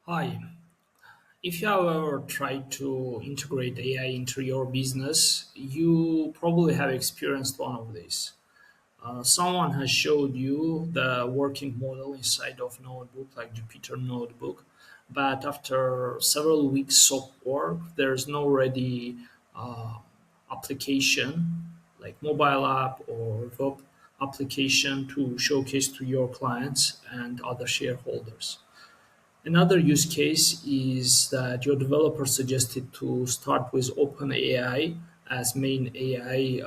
Hi. If you have ever tried to integrate AI into your business, you probably have experienced one of these. Someone has showed you the working model inside of notebook, like Jupyter Notebook, but after several weeks of work, there's no ready uh, application, like mobile app or web application to showcase to your clients and other shareholders. Another use case is that your developer suggested to start with OpenAI as main AI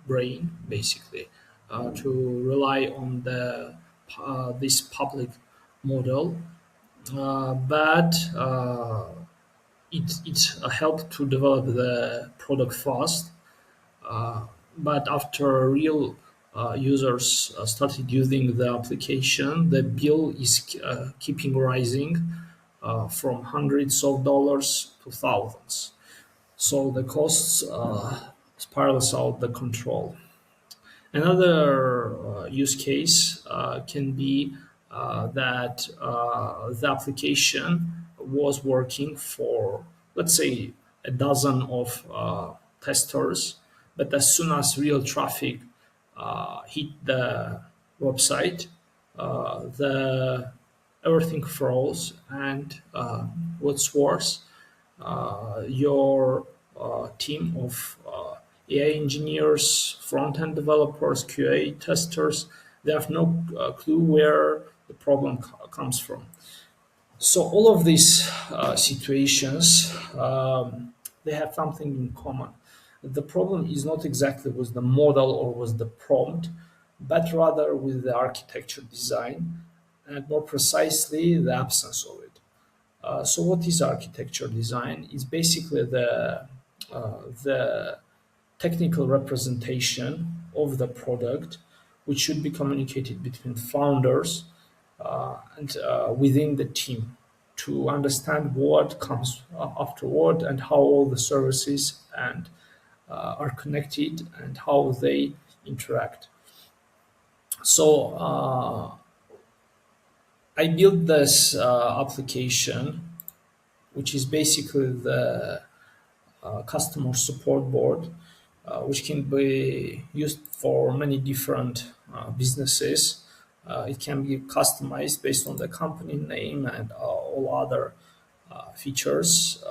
brain, basically, to rely on this public model. But it helped to develop the product fast, but after real users started using the application, the bill is keeping rising from hundreds of dollars to thousands. So the costs spirals out the control. Another use case can be that the application was working for, let's say, a dozen of testers, but as soon as real traffic hit the website, the everything froze, and what's worse, your team of AI engineers, front-end developers, QA testers, they have no clue where the problem comes from. So all of these situations, they have something in common. The problem is not exactly with the model or with the prompt, but rather with the architecture design, and more precisely, the absence of it. So what is architecture design? It's basically the technical representation of the product, which should be communicated between founders and within the team to understand what comes afterward and how all the services and are connected and how they interact. So I built this application, which is basically the customer support board, which can be used for many different businesses. It can be customized based on the company name and all other features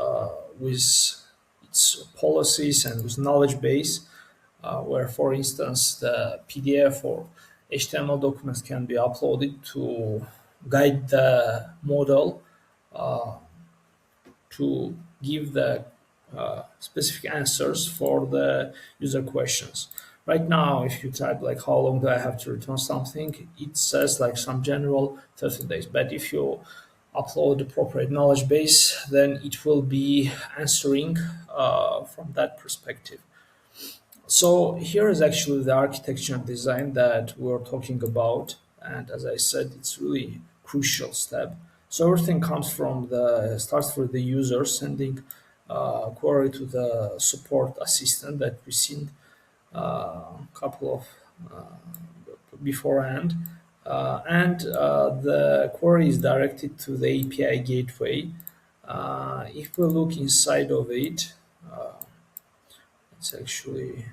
with its policies and with knowledge base, where, for instance, the PDF or HTML documents can be uploaded to guide the model to give the specific answers for the user questions. Right now, if you type like how long do I have to return something, it says like some general 30 days. But if you upload the appropriate knowledge base, then it will be answering from that perspective. So here is actually the architecture and design that we're talking about, and as I said, it's really crucial step. So everything comes from the starts with the user sending a query to the support assistant that we seen a couple of beforehand, and the query is directed to the API gateway. If we look inside of it, it's actually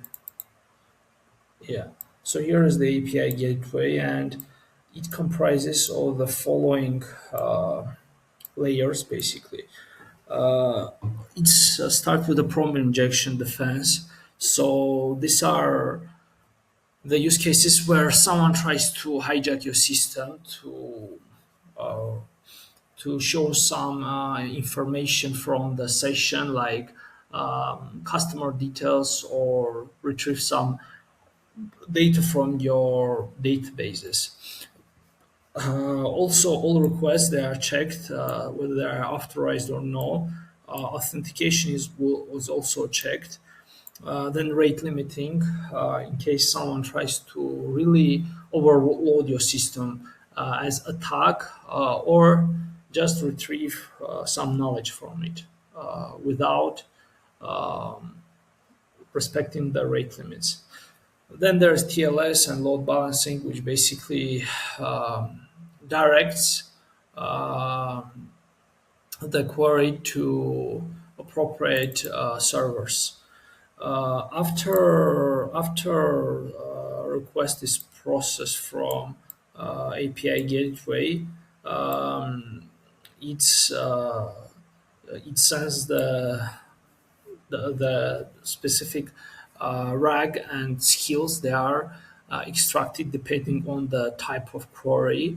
yeah. So here is the API gateway, and it comprises all the following layers basically. Uh, it's start with the prompt injection defense. So these are the use cases where someone tries to hijack your system uh, to show some information from the session, like customer details, or retrieve some data from your databases. Also, all requests, they are checked whether they are authorized or no. Authentication was also checked. Then rate limiting, in case someone tries to really overload your system as attack, or just retrieve some knowledge from it without respecting the rate limits. Then there's TLS and load balancing, which basically directs the query to appropriate servers. After request is processed from API gateway, um, it's it sends the specific RAG and skills. They are extracted depending on the type of query.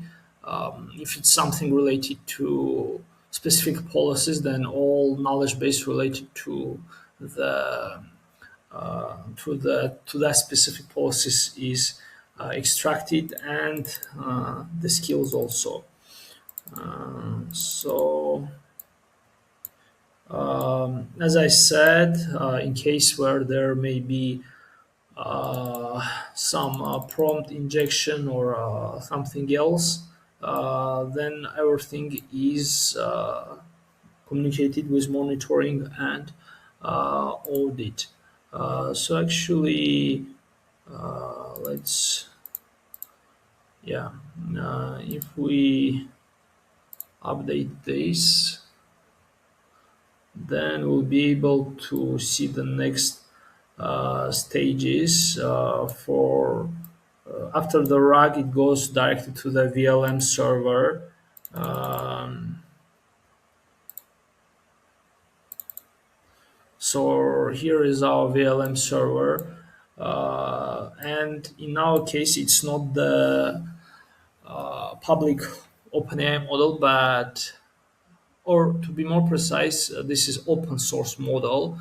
If it's something related to specific policies, then all knowledge base related the to that specific policies is extracted, and the skills also. So as I said, in case where there may be some prompt injection or something else, then everything is communicated with monitoring and audit. So actually, let's yeah, if we update this, then we'll be able to see the next stages for after the RAG, it goes directly to the vLLM server. Um, so here is our vLLM server, and in our case, it's not the public OpenAI model, but or to be more precise, this is open source model.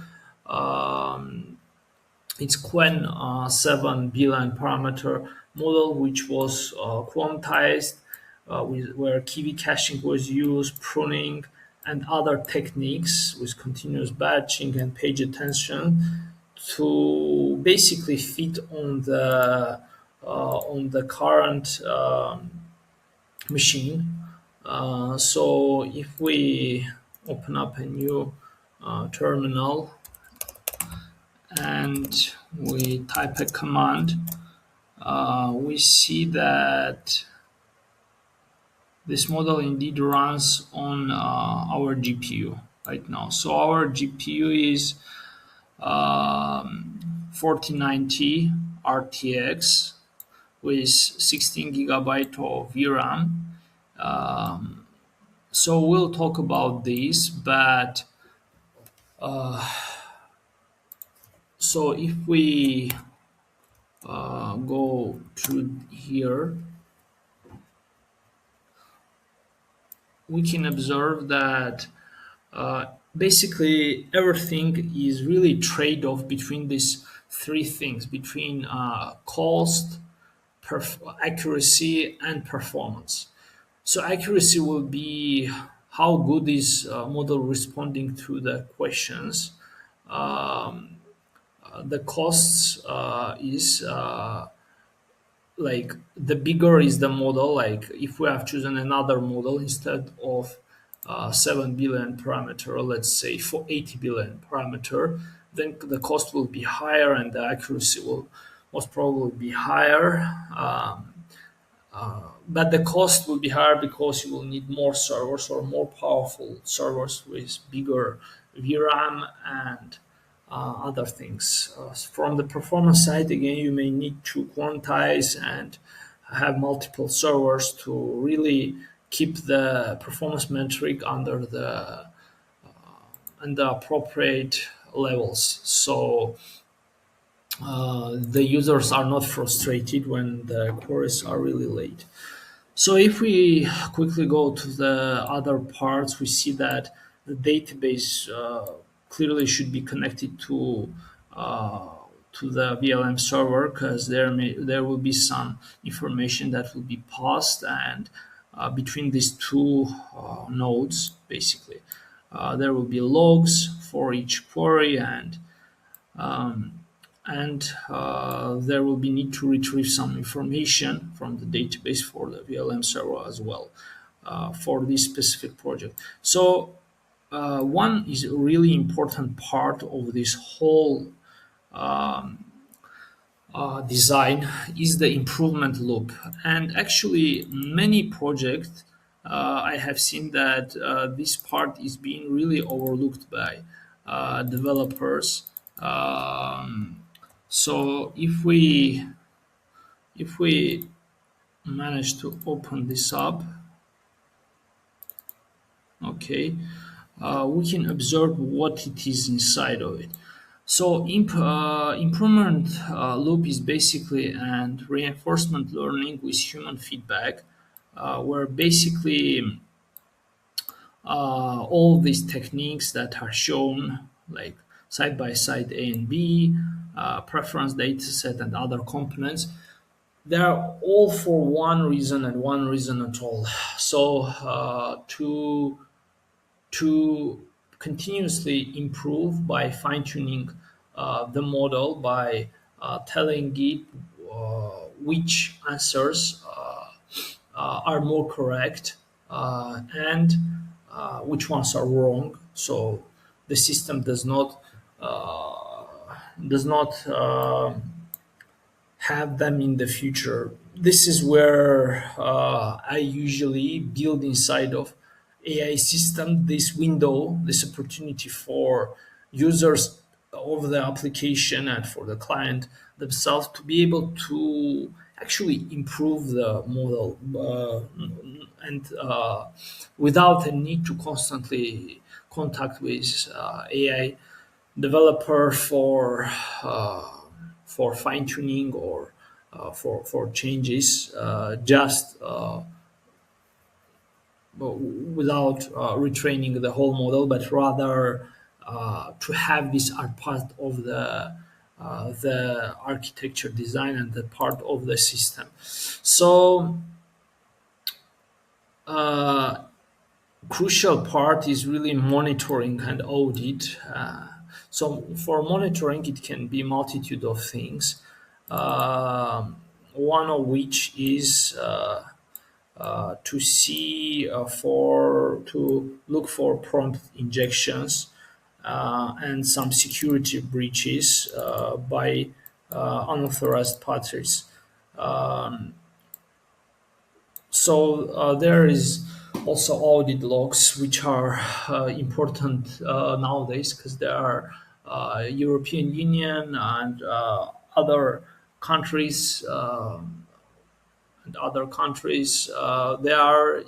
Um, it's Qwen7 parameter model, which was quantized, where KV caching was used, pruning, and other techniques with continuous batching and page attention to basically fit on the current machine. So if we open up a new terminal and we type a command, we see that this model indeed runs on our GPU right now. So our GPU is 4090 RTX with 16 gigabyte of VRAM. So we'll talk about this, but so if we go to here, we can observe that basically everything is really trade-off between these three things, between cost, accuracy, and performance. So accuracy will be how good is model responding to the questions. The costs is like the bigger is the model. Like if we have chosen another model instead of 7 billion parameter, let's say for 80 billion parameter, then the cost will be higher and the accuracy will most probably be higher. But the cost will be higher because you will need more servers or more powerful servers with bigger VRAM and other things. From the performance side, again, you may need to quantize and have multiple servers to really keep the performance metric under appropriate levels. So the users are not frustrated when the queries are really late. So if we quickly go to the other parts, we see that the database clearly should be connected to the vLLM server, because there will be some information that will be passed, and between these two nodes, basically, there will be logs for each query, and there will be need to retrieve some information from the database for the vLLM server as well for this specific project. So one is a really important part of this whole design is the improvement loop, and actually many projects I have seen that this part is being really overlooked by developers. Um, so if we manage to open this up, okay, we can observe what it is inside of it. So improvement loop is basically and reinforcement learning with human feedback, where basically all these techniques that are shown, like side by side A and B, preference data set, and other components, they are all for one reason and one reason at all. So to continuously improve by fine tuning the model, by telling it which answers are more correct and which ones are wrong. So the system does not have them in the future. This is where I usually build inside of AI system this window, this opportunity for users of the application and for the client themselves to be able to actually improve the model and without a need to constantly contact with AI developer for fine tuning or for changes, just without retraining the whole model, but rather to have this as part of the architecture design and the part of the system. So crucial part is really monitoring and audit. So for monitoring, it can be multitude of things. One of which is to look for prompt injections and some security breaches by unauthorized parties. So there is also audit logs, which are important nowadays because there are European Union and countries uh, other countries, they are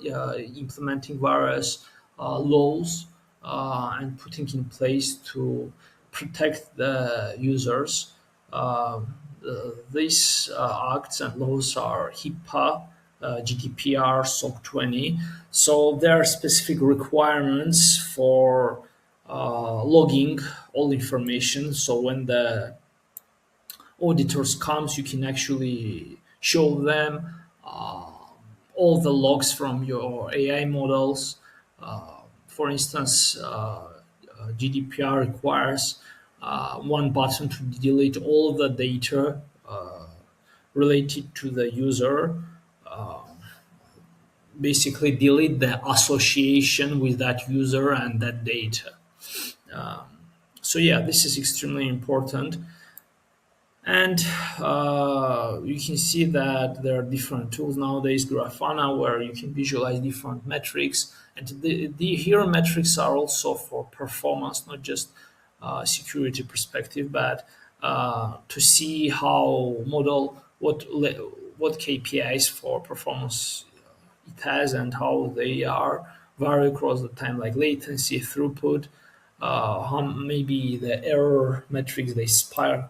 implementing various laws and putting in place to protect the users. These acts and laws are HIPAA, GDPR, SOC 20. So there are specific requirements for logging all information. So when the auditors comes, you can actually show them all the logs from your AI models. For instance, GDPR requires one button to delete all the data related to the user, basically delete the association with that user and that data. So yeah, this is extremely important. And you can see that there are different tools nowadays, Grafana, where you can visualize different metrics. And the hero metrics are also for performance, not just security perspective, but to see how model what KPIs for performance it has and how they are vary across the time, like latency, throughput, how maybe the error metrics they spiral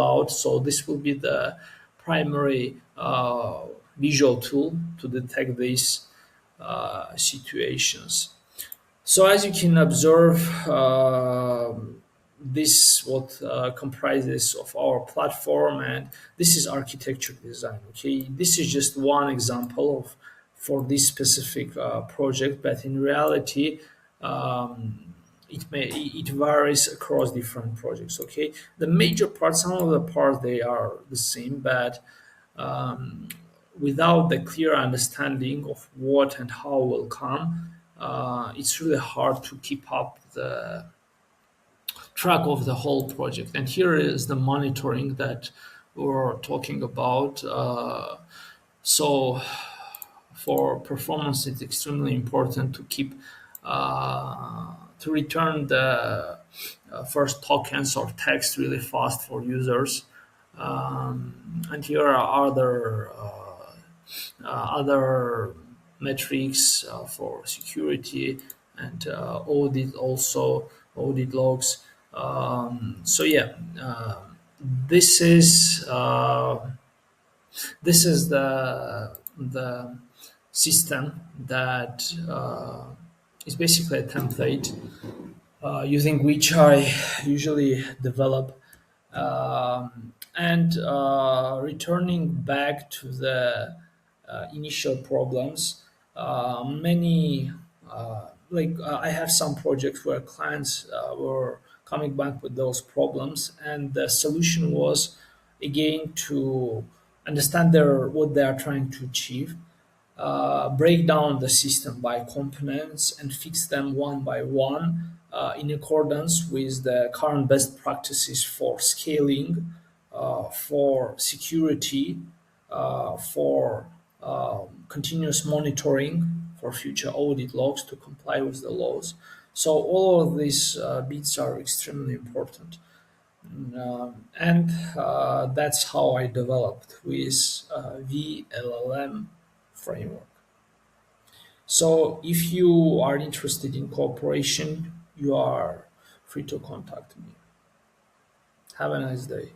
out. So this will be the primary visual tool to detect these situations. So as you can observe, this what comprises of our platform, and this is architecture design. Okay, this is just one example of for this specific project, but in reality, it varies across different projects. Okay, the major parts, some of the parts they are the same, but without the clear understanding of what and how will come, it's really hard to keep up the track of the whole project. And here is the monitoring that we're talking about. So for performance, it's extremely important to keep to return the first tokens or text really fast for users. And here are other metrics for security and audit, also audit logs. So yeah, this is this is the system that is basically a template using which I usually develop. And returning back to the initial problems, many I have some projects where clients were coming back with those problems, and the solution was again to understand what they are trying to achieve, break down the system by components and fix them one by one in accordance with the current best practices for scaling, for security, for continuous monitoring, for future audit logs to comply with the laws. So all of these bits are extremely important. And that's how I developed with vLLM framework. So if you are interested in cooperation, you are free to contact me. Have a nice day.